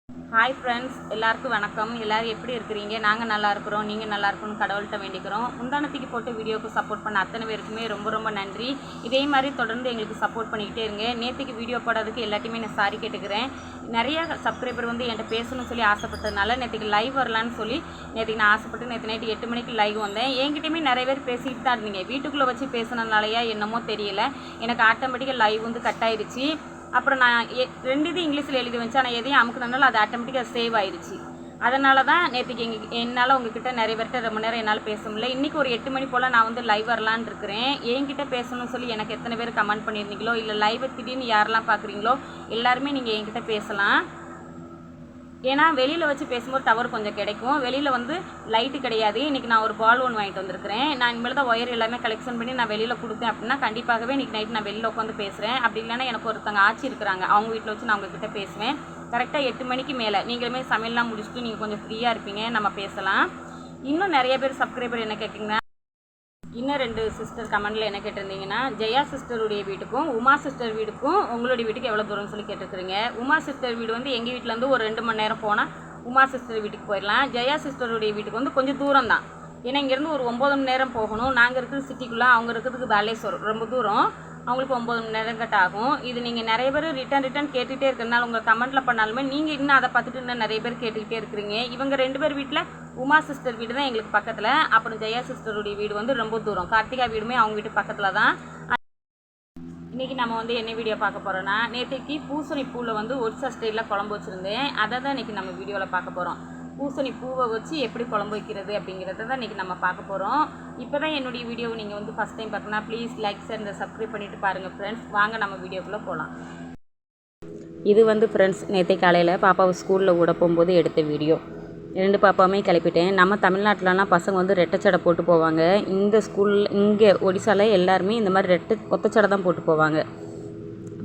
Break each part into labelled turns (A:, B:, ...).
A: Hi friends, எல்லாருக்கும் வணக்கம். எல்லோரும் எப்படி இருக்கிறீங்க? நாங்கள் நல்லா இருக்கிறோம். நீங்கள் நல்லா இருக்கணும்னு கடவுள்கிட்ட வேண்டிக்கிறோம். முந்தானத்துக்கு போட்ட வீடியோவுக்கு சப்போர்ட் பண்ண அத்தனை பேருக்குமே ரொம்ப ரொம்ப நன்றி. இதே மாதிரி தொடர்ந்து எங்களுக்கு சப்போர்ட் பண்ணிக்கிட்டே இருங்க. நேற்றுக்கு வீடியோ போடாததுக்கு எல்லாத்தையுமே நான் சாரி கேட்டுக்கிறேன். நிறைய சப்ஸ்கிரைபர் வந்து என்கிட்ட பேசணும்னு சொல்லி ஆசைப்பட்டதுனால நேற்றுக்கு லைவ் வரலான்னு சொல்லி நேற்றுக்கு நான் ஆசைப்பட்டு நேற்று நைட்டு 8 மணிக்கு லைவ் வந்தேன். என்கிட்டயுமே நிறைய பேர் பேசிக்கிட்டு தான் இருந்தீங்க. வீட்டுக்குள்ளே வச்சு பேசினதுனாலயா என்னமோ தெரியல, எனக்கு ஆட்டோமேட்டிக்காக லைவ் வந்து கட் ஆயிடுச்சு. அப்புறம் நான் 2 இது இங்கிலீஷில் எழுதி வச்சு, ஆனால் எதையும் அமுக்குனால அது ஆட்டோமேட்டிக்காக சேவ் ஆயிடுச்சு. அதனால தான் நேற்றுக்கு என்னால் உங்ககிட்ட நிறைய பேர்கிட்ட ரொம்ப நேரம் என்னால் பேச முடியல. இன்றைக்கி ஒரு 8 மணி போல் நான் வந்து லைவ் வரலான்னு இருக்கிறேன். என்கிட்ட பேசணும்னு சொல்லி எனக்கு எத்தனை பேர் கமெண்ட் பண்ணியிருந்தீங்களோ, இல்லை லைவை திடீர்னு யாரெல்லாம் பார்க்குறீங்களோ எல்லாருமே நீங்கள் என்கிட்ட பேசலாம். ஏன்னா வெளியில் வச்சு பேசும்போது டவர் கொஞ்சம் கிடைக்கும். வெளியில் வந்து லைட்டு கிடையாது. இன்றைக்கி நான் ஒரு பால் ஒன்று வாங்கிட்டு வந்திருக்கிறேன். நான் இனிமேல் தான் ஒயர் எல்லாமே கலெக்ஷன் பண்ணி நான் வெளியில் கொடுத்தேன் அப்படின்னா கண்டிப்பாகவே இன்றைக்கி நைட்டு நான் வெளியில் உட்காந்து பேசுகிறேன். அப்படி இல்லைன்னா எனக்கு ஒருத்தங்க ஆச்சி இருக்கிறாங்க, அவங்க வீட்டில் வச்சு நான் உங்ககிட்ட பேசுவேன். கரெக்டாக 8 மணிக்கு மேலே நீங்களுமே சமையல்லாம் முடிச்சுட்டு நீங்கள் கொஞ்சம் ஃப்ரீயாக இருப்பீங்க, நம்ம பேசலாம். இன்னும் நிறைய பேர் சப்ஸ்கிரைபர் என்ன கேட்டிங்கன்னா, இன்னும் 2 சிஸ்டர் கமெண்டில் என்ன கேட்டிருந்தீங்கன்னா, ஜெயா சிஸ்டருடைய வீட்டுக்கும் உமா சிஸ்டர் வீட்டுக்கும் உங்களுடைய வீட்டுக்கு எவ்வளோ தூரம்னு சொல்லி கேட்டுருக்குறீங்க. உமா சிஸ்டர் வீடு வந்து எங்கள் வீட்டிலேருந்து ஒரு 2 மணி நேரம் போனால் உமா சிஸ்டர் வீட்டுக்கு போயிடலாம். ஜெயா சிஸ்டருடைய வீட்டுக்கு வந்து கொஞ்சம் தூரம் தான். ஏன்னா இங்கேருந்து ஒரு 9 மணி நேரம் போகணும். நாங்கள் இருக்கிறது சிட்டிக்குள்ளே, அவங்க இருக்கிறதுக்கு பேலேஸ்வரம் ரொம்ப தூரம். அவங்களுக்கு 9 மணி நேரம் கட் ஆகும். இது நீங்கள் நிறைய பேர் ரிட்டன் கேட்டுகிட்டே இருக்கிறதுனால உங்கள் கமெண்ட்டில் பண்ணாலுமே நீங்கள் இன்னும் அதை பார்த்துட்டு இன்னும் நிறைய பேர் கேட்டுக்கிட்டே இருக்கிறீங்க. இவங்க 2 பேர் வீட்டில் உமா சிஸ்டர் வீடு தான் எங்களுக்கு பக்கத்தில். அப்புறம் ஜெயா சிஸ்டருடைய வீடு வந்து ரொம்ப தூரம். கார்த்திகா வீடுமே அவங்க வீட்டு பக்கத்தில் தான். இன்றைக்கி நம்ம வந்து என்ன வீடியோ பார்க்க போகிறோன்னா, நேற்றுக்கு பூசணி பூவில் வந்து ஒடிசா ஸ்டைலில் குழம்பு வச்சுருந்தேன். அதை தான் இன்றைக்கி நம்ம வீடியோவில் பார்க்க போகிறோம். பூசணி பூவை வச்சு எப்படி குழம்பு வைக்கிறது அப்படிங்கிறத தான் இன்றைக்கி நம்ம பார்க்க போகிறோம். இப்போ தான் என்னுடைய வீடியோவை நீங்கள் வந்து ஃபஸ்ட் டைம் பார்க்கணுன்னா ப்ளீஸ் லைக் ஷேர் இந்த சப்ஸ்கிரைப் பண்ணிவிட்டு பாருங்கள் ஃப்ரெண்ட்ஸ். வாங்க நம்ம வீடியோக்குள்ளே போகலாம். இது வந்து ஃப்ரெண்ட்ஸ் நேற்று காலையில் பாப்பாவை ஸ்கூலில் விட போகும்போது எடுத்த வீடியோ. 2 பாப்பாவுமே கிளப்பிட்டேன். நம்ம தமிழ்நாட்டிலலாம் பசங்க வந்து ரெட்டைச்சடை போட்டு போவாங்க. இந்த ஸ்கூலில் இங்கே ஒடிசாவில் எல்லாருமே இந்த மாதிரி ஒத்தச்சடை தான் போட்டு போவாங்க.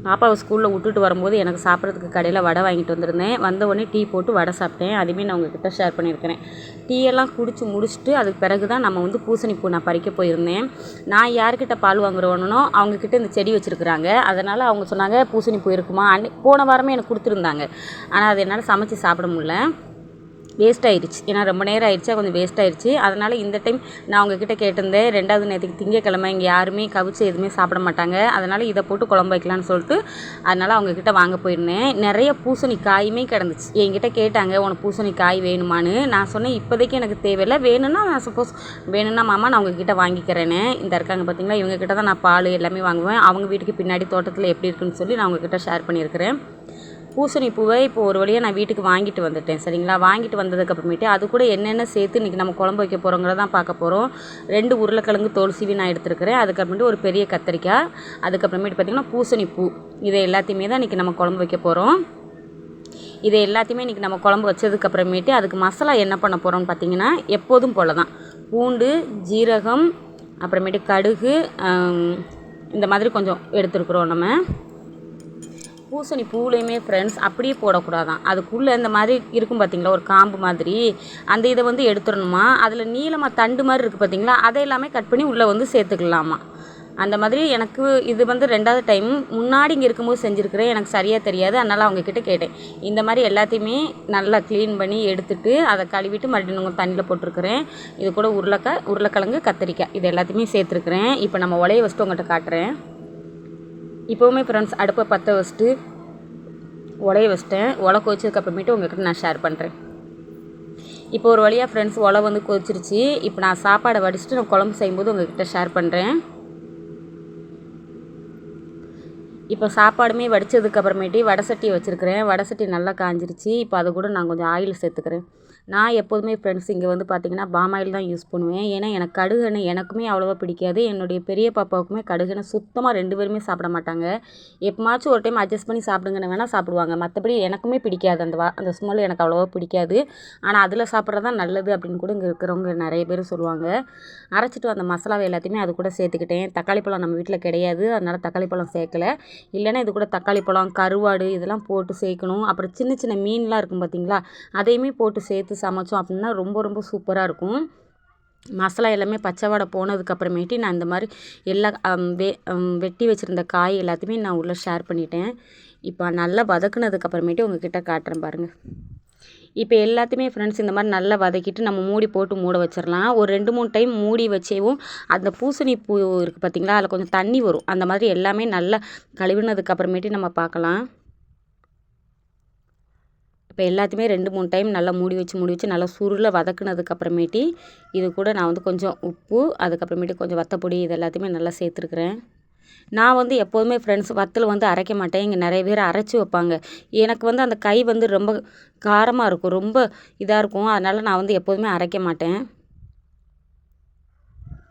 A: பாப்பாவை ஸ்கூலில் விட்டுட்டு வரும்போது எனக்கு சாப்பிட்றதுக்கு கடையில் வடை வாங்கிட்டு வந்திருந்தேன். வந்த உடனே டீ போட்டு வடை சாப்பிட்டேன். அதுவுமே நான் உங்ககிட்ட ஷேர் பண்ணியிருக்கிறேன். டீயெல்லாம் குடித்து முடிச்சுட்டு அதுக்கு பிறகு தான் நம்ம வந்து பூசணிப்பூ நான் பறிக்க போயிருந்தேன். நான் யார்கிட்ட பால் வாங்குறோன்னோ அவங்கக்கிட்ட இந்த செடி வச்சுருக்குறாங்க. அதனால் அவங்க சொன்னாங்க பூசணிப்பூ இருக்குமா, போன வாரமே எனக்கு கொடுத்துருந்தாங்க. ஆனால் அது என்னால் சமைச்சு சாப்பிட முடியல, வேஸ்ட் ஆயிடுச்சு. ஏன்னா ரொம்ப நேரம் ஆயிடுச்சா, கொஞ்சம் வேஸ்ட் ஆயிடுச்சு. அதனால் இந்த டைம் நான் உங்ககிட்ட கேட்டிருந்தேன். 2வது நேற்றுக்கு திங்கக்கிழமை இங்கே யாருமே கவிச்சு எதுவுமே சாப்பிட மாட்டாங்க. அதனால் இதை போட்டு குழம்பு வைக்கலான்னு சொல்லிட்டு அதனால் அவங்கக்கிட்ட வாங்க போயிருந்தேன். நிறைய பூசணி காயுமே கிடந்துச்சு. என்கிட்ட கேட்டாங்க, உனக்கு பூசணி காய் வேணுமான்னு. நான் சொன்னேன் இப்போதைக்கு எனக்கு தேவையில்லை, வேணும்னா நான் சப்போஸ் வேணும்னா மாமா நான் உங்ககிட்ட வாங்கிக்கிறேன்னு. இந்த இருக்காங்க பார்த்தீங்களா, இவங்ககிட்ட தான் நான் பால் எல்லாமே வாங்குவேன். அவங்க வீட்டுக்கு பின்னாடி தோட்டத்தில் எப்படி இருக்குன்னு சொல்லி நான் உங்ககிட்ட ஷேர் பண்ணியிருக்கிறேன். பூசணி பூவை இப்போ ஒரு வழியாக நான் வீட்டுக்கு வாங்கிட்டு வந்துட்டேன். சரிங்களா, வாங்கிட்டு வந்ததுக்கப்புறமேட்டு அது கூட என்னென்ன சேர்த்து இன்றைக்கி நம்ம குழம்பு வைக்க போகிறோங்கிறதான் பார்க்க போகிறோம். 2 உருளைக்கிழங்கு தோல் சீவி நான் எடுத்துருக்கிறேன். அதுக்கப்புறமேட்டு ஒரு பெரிய கத்திரிக்காய், அதுக்கப்புறமேட்டு பார்த்திங்கன்னா பூசணி பூ. இதை எல்லாத்தையுமே தான் இன்றைக்கி நம்ம குழம்பு வைக்க போகிறோம். இதை எல்லாத்தையுமே இன்றைக்கி நம்ம குழம்பு வச்சதுக்கப்புறமேட்டு அதுக்கு மசாலா என்ன பண்ண போகிறோம்னு பார்த்திங்கன்னா, எப்போதும் போல் தான் பூண்டு, ஜீரகம், அப்புறமேட்டு கடுகு, இந்த மாதிரி கொஞ்சம் எடுத்துருக்குறோம். நம்ம பூசணி பூலையுமே ஃப்ரெண்ட்ஸ் அப்படியே போடக்கூடாதான். அதுக்குள்ளே இந்த மாதிரி இருக்கும் பார்த்திங்களா, ஒரு காம்பு மாதிரி, அந்த இதை வந்து எடுத்துடணுமா. அதில் நீளமாக தண்டு மாதிரி இருக்குது பார்த்திங்களா, அதை எல்லாமே கட் பண்ணி உள்ளே வந்து சேர்த்துக்கலாமா. அந்த மாதிரி எனக்கு இது வந்து 2வது டைம். முன்னாடி இங்கே இருக்கும்போது செஞ்சுருக்கிறேன், எனக்கு சரியாக தெரியாது. அதனால் அவங்கக்கிட்ட கேட்டேன். இந்த மாதிரி எல்லாத்தையுமே நல்லா க்ளீன் பண்ணி எடுத்துகிட்டு அதை கழுவிட்டு மறுபடியும் உங்கள் தண்ணியில் போட்டிருக்கிறேன். இது கூட உருளைக்கிழங்கு, கத்திரிக்காய் இது எல்லாத்தையுமே சேர்த்துருக்குறேன். இப்போ நம்ம உலையை வச்சுட்டு உங்கள்கிட்ட காட்டுறேன். இப்போவுமே ஃப்ரெண்ட்ஸ் அடுப்பை பற்ற வச்சுட்டு உலையை வச்சிட்டேன். உலை கொதிச்சதுக்கப்புறமேட்டு உங்கள்கிட்ட நான் ஷேர் பண்ணுறேன். இப்போ ஒரு வழியாக ஃப்ரெண்ட்ஸ் உலை வந்து கொதிச்சிருச்சு. இப்போ நான் சாப்பாடை வடிச்சிட்டு நான் குழம்பு செய்யும்போது உங்கள்கிட்ட ஷேர் பண்ணுறேன். இப்போ சாப்பாடுமே வடித்ததுக்கப்புறமேட்டு வடை சட்டியை வச்சுருக்கிறேன். வடை சட்டி நல்லா காஞ்சிருச்சு. இப்போ அதை கூட நான் கொஞ்சம் ஆயில் சேர்த்துக்கிறேன். நான் எப்போதுமே ஃப்ரெண்ட்ஸ் இங்கே வந்து பார்த்திங்கன்னா பாம் ஆயில் தான் யூஸ் பண்ணுவேன். ஏன்னா எனக்கு கடுகெண்ணெய் எனக்குமே அவ்வளோவா பிடிக்காது. என்னுடைய பெரிய பாப்பாவுக்குமே கடுகெண்ணெய் சுத்தமாக 2 பேருமே சாப்பிட மாட்டாங்க. எப்போமாச்சும் ஒரு டைம் அட்ஜஸ்ட் பண்ணி சாப்பிடுங்கன்னு வேணால் சாப்பிடுவாங்க. மற்றபடி எனக்குமே பிடிக்காது. அந்த ஸ்மெல் எனக்கு அவ்வளோவா பிடிக்காது. ஆனால் அதில் சாப்பிட்றது தான் நல்லது அப்படின்னு கூட இங்கே இருக்கிறவங்க நிறைய பேர் சொல்லுவாங்க. அரைச்சிட்டு அந்த மசாலாவை எல்லாத்தையுமே அது கூட சேர்த்துக்கிட்டேன். தக்காளி பழம் நம்ம வீட்டில் கிடையாது, அதனால் தக்காளி பழம் சேர்க்கலை. இல்லைன்னா இது கூட தக்காளி பழம், கருவாடு இதெல்லாம் போட்டு சேர்க்கணும். அப்புறம் சின்ன சின்ன மீன்லாம் இருக்கும் பார்த்திங்களா, அதையுமே போட்டு சேர்த்து சமைச்சோம் அப்படின்னா ரொம்ப ரொம்ப சூப்பராக இருக்கும். மசாலா எல்லாமே பச்சை வாடை போனதுக்கப்புறமேட்டு நான் இந்த மாதிரி எல்லா வெட்டி வச்சுருந்த காய் எல்லாத்தையுமே நான் உள்ளே ஷேர் பண்ணிட்டேன். இப்போ நல்லா வதக்குனதுக்கப்புறமேட்டு உங்கள்கிட்ட காட்டுறேன் பாருங்கள். இப்போ எல்லாத்தையுமே ஃப்ரெண்ட்ஸ் இந்த மாதிரி நல்லா வதக்கிட்டு நம்ம மூடி போட்டு மூட வச்சிடலாம். ஒரு 2-3 டைம் மூடி வச்சேவும் அந்த பூசணி பூ இருக்குது பார்த்திங்களா, அதில் கொஞ்சம் தண்ணி வரும். அந்த மாதிரி எல்லாமே நல்லா கழுவினதுக்கு அப்புறமேட்டு நம்ம பார்க்கலாம். இப்போ எல்லாத்தையுமே 2-3 டைம் நல்லா மூடி வச்சு நல்லா சுருள வதக்குனதுக்கு அப்புறமேட்டி இது கூட நான் வந்து கொஞ்சம் உப்பு, அதுக்கப்புறமேட்டு கொஞ்சம் வத்தப்பொடி இது எல்லாத்தையுமே நல்லா சேர்த்துருக்குறேன். நான் வந்து எப்போதுமே ஃப்ரெண்ட்ஸ் வத்தல் வந்து அரைக்க மாட்டேன். இங்கே நிறைய பேர் அரைச்சி வைப்பாங்க. எனக்கு வந்து அந்த கை வந்து ரொம்ப காரமாக இருக்கும், ரொம்ப இதாக இருக்கும். அதனால் நான் வந்து எப்போதுமே அரைக்க மாட்டேன்.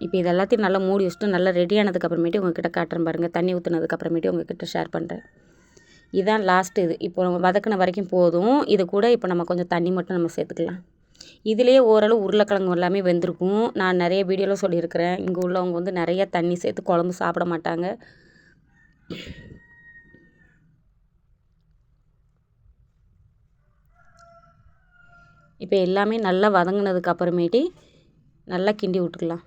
A: இப்போ இது எல்லாத்தையும் நல்லா மூடி வச்சுட்டு நல்லா ரெடி ஆனதுக்கு அப்புறமேட்டு உங்கள்கிட்ட காட்டுறேன் பாருங்கள். தண்ணி ஊற்றுனதுக்கு அப்புறமேட்டு உங்கள்கிட்ட ஷேர் பண்ணுறேன். இதுதான் லாஸ்ட்டு. இது இப்போ நம்ம வதக்கின வரைக்கும் போதும். இது கூட இப்போ நம்ம கொஞ்சம் தண்ணி மட்டும் நம்ம சேர்த்துக்கலாம். இதிலேயே ஓரளவு உருளைக்கிழங்கு எல்லாமே வெந்திருக்கும். நான் நிறைய வீடியோவில் சொல்லியிருக்கிறேன். இங்கே உள்ளவங்க வந்து நிறைய தண்ணி சேர்த்து குழம்பு சாப்பிட மாட்டாங்க. இப்போ எல்லாமே நல்லா வதங்கினதுக்கு அப்புறமேட்டு நல்லா கிண்டி விட்டுக்கலாம்.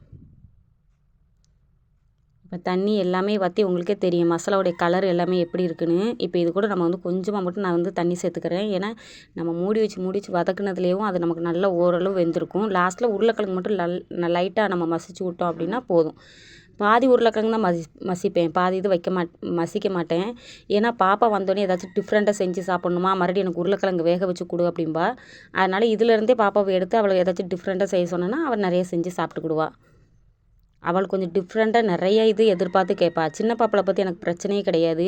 A: இப்போ தண்ணி எல்லாமே வற்றி உங்களுக்கே தெரியும் மசாலாவுடைய கலர் எல்லாமே எப்படி இருக்குன்னு. இப்போ இது கூட நம்ம வந்து கொஞ்சமாக மட்டும் நான் வந்து தண்ணி சேர்த்துக்கிறேன். ஏன்னா நம்ம மூடி வச்சு வதக்குனதுலேயும் அது நமக்கு நல்லா ஓரளவு வெந்திருக்கும். லாஸ்ட்டில் உருளைக்கிழங்கு மட்டும் லைட்டாக நம்ம மசிச்சு விட்டோம் அப்படின்னா போதும். பாதி உருளைக்கிழங்கு தான் மசிப்பேன், பாதி இது மசிக்க மாட்டேன். ஏன்னா பாப்பா வந்தோடனே ஏதாச்சும் டிஃப்ரெண்ட்டாக செஞ்சு சாப்பிட்ணுமா, மறுபடியும் எனக்கு உருளைக்கிழங்கு வேக வச்சு கொடு அப்படின்பா. அதனால் இதிலேருந்தே பாப்பாவை எடுத்து அவளை ஏதாச்சும் டிஃப்ரெண்ட்டாக செய்ய சொன்னேன்னா அவள் நிறைய செஞ்சு சாப்பிட்டுக்கிடுவா. அவள் கொஞ்சம் டிஃப்ரெண்ட்டாக நிறைய இது எதிர்பார்த்து கேட்பா. சின்ன பாப்பாவை பற்றி எனக்கு பிரச்சனையே கிடையாது.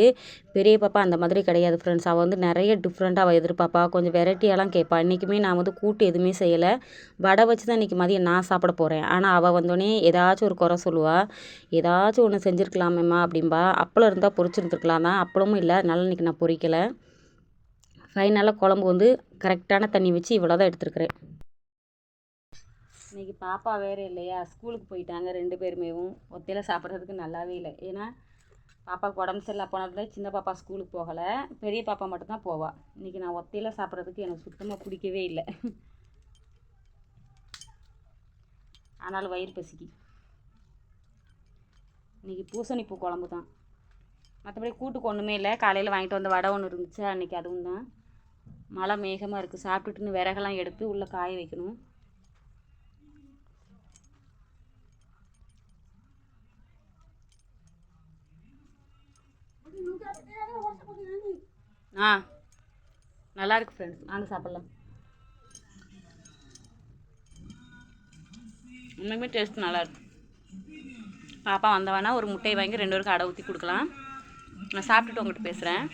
A: பெரிய பாப்பா அந்த மாதிரி கிடையாது ஃப்ரெண்ட்ஸ். அவள் வந்து நிறைய டிஃப்ரெண்ட்டாக அவள் எதிர்பார்ப்பா. கொஞ்சம் வெரைட்டியாலாம் கேட்பா. இன்றைக்குமே நான் வந்து கூட்டு எதுவுமே செய்யலை, வடை வச்சு தான் இன்றைக்கி மதியம் நான் சாப்பிட போகிறேன். ஆனால் அவள் வந்தோடனே ஏதாச்சும் ஒரு குறை சொல்லுவாள். ஏதாச்சும் ஒன்று செஞ்சுருக்கலாமேம்மா அப்படின்பா. அப்பளம் இருந்தால் பொரிச்சிருந்துருக்கலாம் தான், அப்பளமும் இல்லை, அதனால் இன்றைக்கி நான் பொரிக்கலை. ஃபைனலாக குழம்பு வந்து கரெக்டான தண்ணி வச்சு இவ்வளோ தான் எடுத்துருக்கிறேன். இன்றைக்கி பாப்பா வேறு இல்லையா, ஸ்கூலுக்கு போயிட்டாங்க 2 பேருமேவும். ஒத்தையில் சாப்பிட்றதுக்கு நல்லாவே இல்லை. ஏன்னா பாப்பாவுக்கு உடம்பு சரியில்லை போனதில் சின்ன பாப்பா ஸ்கூலுக்கு போகலை, பெரிய பாப்பா மட்டும்தான் போவாள். இன்றைக்கி நான் ஒத்தையில் சாப்பிட்றதுக்கு எனக்கு சுத்தமாக பிடிக்கவே இல்லை. ஆனாலும் வயிறு பசிக்கு. இன்றைக்கி பூசணிப்பூ குழம்பு தான், மற்றபடி கூட்டுக்கு ஒன்றுமே இல்லை. காலையில் வாங்கிட்டு வந்த வடை ஒன்று இருந்துச்சு, அன்றைக்கி அதுவும் தான். மழை மேகமாக இருக்குது. சாப்பிட்டுட்டுன்னு விறகெல்லாம் எடுத்து உள்ளே காய வைக்கணும். நல்லா இருக்கு ஃப்ரெண்ட்ஸ், வாங்க சாப்பிட்லாம். உண்மையுமே டேஸ்ட் நல்லாயிருக்கு. பாப்பா வந்தவனா ஒரு முட்டையை வாங்கி 2 பேருக்கு அடை ஊற்றி கொடுக்கலாம். நான் சாப்பிட்டுட்டு உங்கள்கிட்ட பேசுகிறேன்.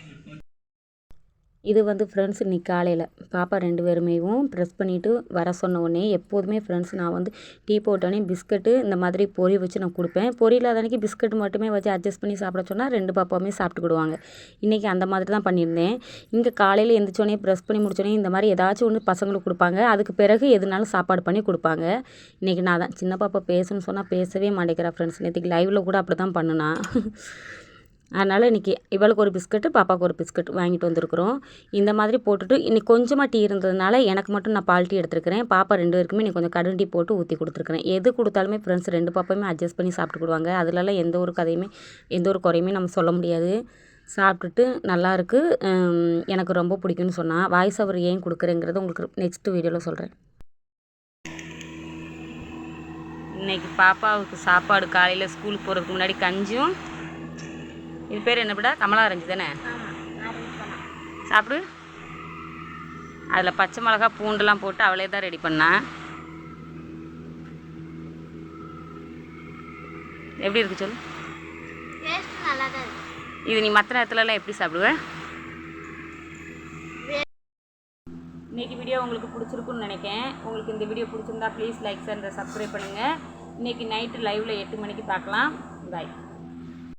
A: இது வந்து ஃப்ரெண்ட்ஸ் இன்றைக்கி காலையில் பாப்பா 2 பேருமேவும் ப்ரெஸ் பண்ணிவிட்டு வர சொன்ன உடனே எப்போதுமே ஃப்ரெண்ட்ஸ் நான் வந்து டீ போட்டோடனே பிஸ்கட்டு இந்த மாதிரி பொரி வச்சு நான் கொடுப்பேன். பொரி இல்லாத அன்றைக்கி பிஸ்கட் மட்டுமே வச்சு அட்ஜஸ்ட் பண்ணி சாப்பிட சொன்னால் 2 பாப்பாவுமே சாப்பிட்டுக்கிடுவாங்க. இன்றைக்கி அந்த மாதிரி தான் பண்ணியிருந்தேன். இங்கே காலையில் எழுந்திரிச்சோடனே ப்ரெஸ் பண்ணி முடிச்சோடனே இந்த மாதிரி ஏதாச்சும் ஒன்று பசங்களுக்கு கொடுப்பாங்க. அதுக்கு பிறகு எதுனாலும் சாப்பாடு பண்ணி கொடுப்பாங்க. இன்றைக்கி நான் தான் சின்ன பாப்பா பேசணும்னு சொன்னால் பேசவே மாட்டேங்கிறா ஃப்ரெண்ட்ஸ். நேற்றுக்கு லைவில் கூட அப்படி தான் பண்ணுனா. அதனால் இன்றைக்கி இவளுக்கு ஒரு பிஸ்கட்டு, பாப்பாவுக்கு ஒரு பிஸ்கட் வாங்கிட்டு வந்திருக்கிறோம். இந்த மாதிரி போட்டுட்டு இன்றைக்கி கொஞ்சமாக டீ இருந்ததுனால எனக்கு மட்டும் நான் பால் டீ எடுத்துருக்கிறேன். பாப்பா 2 பேருக்குமே இன்றைக்கி கொஞ்சம் கடும் டீ போட்டு ஊற்றி கொடுத்துருக்குறேன். எது கொடுத்தாலுமே ஃப்ரெண்ட்ஸ் 2 பாப்பாவுமே அட்ஜஸ்ட் பண்ணி சாப்பிட்டுக்கிடுவாங்க. அதிலலாம் எந்த ஒரு குறையுமே நம்ம சொல்ல முடியாது. சாப்பிட்டுட்டு நல்லாயிருக்கு, எனக்கு ரொம்ப பிடிக்கும்னு சொன்னால். வாய்ஸ் ஓவர் ஏன் கொடுக்குறேங்கிறது உங்களுக்கு நெக்ஸ்ட்டு வீடியோவில் சொல்கிறேன். இன்றைக்கி பாப்பாவுக்கு சாப்பாடு காலையில் ஸ்கூலுக்கு போகிறதுக்கு முன்னாடி கஞ்சியும், இது பேர் என்ன விட கமலா ஆரஞ்சு தானே, சாப்பிடு. அதில் பச்சை மிளகா பூண்டுலாம் போட்டு அவளே தான் ரெடி பண்ணா. எப்படி இருக்கு சொல்லு. இது நீ மற்ற நேரத்துலலாம் எப்படி சாப்பிடுவேன்? இன்றைக்கி வீடியோ உங்களுக்கு பிடிச்சிருக்குன்னு நினைக்கிறேன். உங்களுக்கு இந்த வீடியோ பிடிச்சிருந்தா ப்ளீஸ் லைக் அண்ட் சப்ஸ்கிரைப் பண்ணுங்கள். இன்றைக்கி நைட்டு லைவில் 8 மணிக்கு பார்க்கலாம். பாய்.